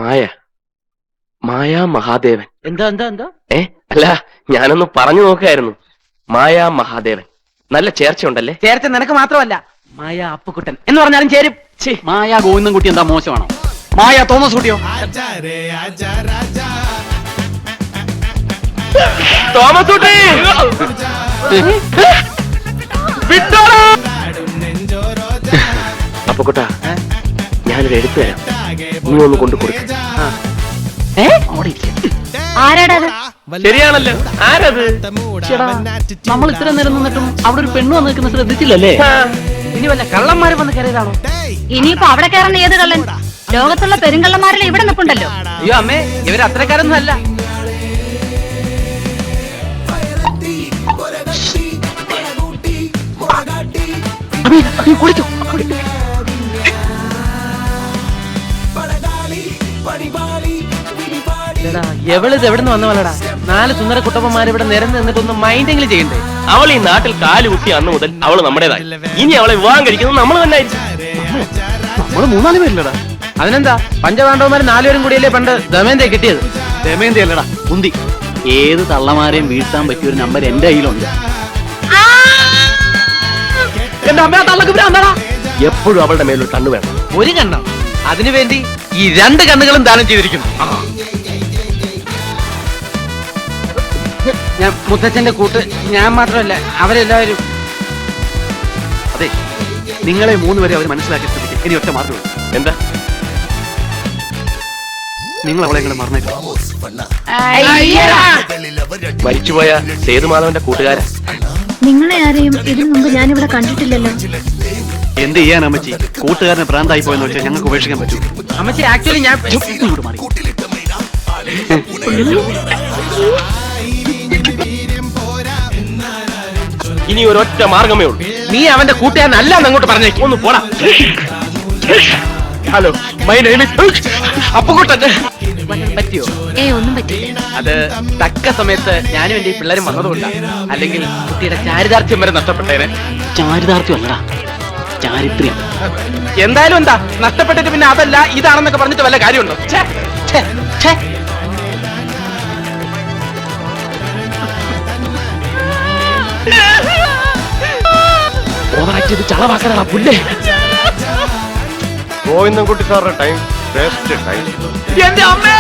മായ മായാ മഹാദേവൻ. എന്താ എന്താ എന്താ? അല്ല, ഞാനൊന്ന് പറഞ്ഞു നോക്കായിരുന്നു. മായാ മഹാദേവൻ നല്ല ചേർച്ചയുണ്ടല്ലേ? ചേർച്ച നിനക്ക് മാത്രമല്ല, മായ അപ്പുക്കുട്ടൻ എന്ന് പറഞ്ഞാലും ചേരും. മായ ഗോവിന്ദൻകുട്ടി എന്താ മോശമാണോ? മായ തോമസ് കുട്ടിയോ? തോമസ് കുട്ടി അപ്പുക്കുട്ട, ഞാനൊരു എഴുത്ത് തരാം, നീ ഒന്ന് കൊണ്ടു കൊടുക്ക. ആരാടത്? ശരിയാണല്ലോ, ആരത്? നമ്മൾ ഇത്ര നേരം നിന്നിട്ടും അവിടെ ഒരു പെണ്ണ് വന്ന് നിൽക്കുന്ന ശ്രദ്ധിച്ചില്ലല്ലേ? ഇനി വല്ല കള്ളന്മാര് വന്ന് കയറിയതാണോ? ഇനിയിപ്പോ അവിടെ കയറുന്ന ഏത് കള്ളൻ? ലോകത്തുള്ള പെരുങ്കള്ളന്മാരെല്ലാം ഇവിടെ നിൽപ്പുണ്ടല്ലോ. അയ്യോ അമ്മേ, ഇവര് അത്രക്കാരൊന്നും അല്ല. എവളിത് എവിടുന്ന് വന്നവളടാ? 4 സുന്ദര കുട്ടപ്പന്മാർ ഇവിടെ നിരന്ന് നിന്നിട്ടൊന്ന് മൈൻഡെങ്കിലും ചെയ്യണ്ടേ? അവൾ ഈ നാട്ടിൽ കാല് കുത്തി അന്ന് മുതൽ അവള് നമ്മുടേതായി. ഇനി അവളെ വിവാഹം കഴിക്കുന്നത് നമ്മൾ തന്നെ ആയിരിക്കും. നമ്മള് 3-4 പേരില്ലടാ. അതിനെന്താ, പഞ്ചപാണ്ഡവന്മാര് 4 പേരും കൂടിയല്ലേ പണ്ട് ദമയന്തയെ കിട്ടിയത്? ദമയന്തി അല്ലടാ, കുന്തി. ഏത് തള്ളമാരെയും വീഴ്ത്താൻ പറ്റിയ ഒരു നമ്പർ എന്റെ കയ്യിലുണ്ട്. എന്റെ അമ്മ തള്ളക്ക് ഭ്രാന്താടാ. എപ്പോഴും അവളുടെ മേലൊരു കണ്ണു വേണം. ഒരു കണ്ണം, അതിനുവേണ്ടി ഈ 2 കണ്ണുകളും ദാനം ചെയ്തിരിക്കുന്നു. ഞാൻ മുത്തച്ഛന്റെ കൂട്ട്, ഞാൻ മാത്രമല്ല അവരെല്ലാവരും. അതെ, നിങ്ങളെ 3 പേരെ അവർ മനസ്സിലാക്കി ശ്രമിക്കും. ഇനി ഒറ്റ മാർഗ്ഗം. എന്താ? നിങ്ങൾ അവളെ ഇങ്ങനെ മറന്നേക്കും. മരിച്ചുപോയ സേതുമാധവന്റെ കൂട്ടുകാരൻ. നിങ്ങളെ ആരെയും ഇതിനു മുമ്പ് ഞാനിവിടെ കണ്ടിട്ടില്ലല്ലോ. എന്ത് ചെയ്യാൻ അമ്മച്ചി, കൂട്ടുകാരനെ ഭ്രാന്തായി പോയെന്ന് വെച്ചാൽ ഞങ്ങൾക്ക് ഉപേക്ഷിക്കാൻ പറ്റൂ. അമ്മച്ചി, ആക്ച്വലി ഞാൻ ഇങ്ങോട്ട് മാറി. ഇനി ഒരൊറ്റ മാർഗമേ ഉള്ളൂ. നീ അവന്റെ കൂട്ടുകാരനല്ല അങ്ങോട്ട് പറഞ്ഞേക്ക്. ഒന്ന് പോടാ. Hello, my name is Appukuttan. പറ്റിയോ? ഒന്നും പറ്റില്ല. അത് തക്ക സമയത്ത് ഞാനും എന്റെ ഈ പിള്ളേരും വന്നതുകൊണ്ടാണ്. അല്ലെങ്കിൽ കുട്ടിയുടെ ചാരിതാർത്ഥ്യം വരെ നഷ്ടപ്പെട്ടേനെ. ചാരിതാർത്ഥ്യം അല്ലടാ, ചാരിത്രം. എന്തായാലും എന്താ നഷ്ടപ്പെട്ടിട്ട് പിന്നെ അതല്ല ഇതാണെന്നൊക്കെ പറഞ്ഞിട്ട് വല്ല കാര്യമുണ്ടോ? ഓവറാക്ട് ചെയ്ത് ചളവാക്കണ പുല്ലേ. ഗോവിന്ദൻകുട്ടി സാറിന്റെ ടൈം വേസ്റ്റ് ടൈം. എന്റെ അമ്മേ!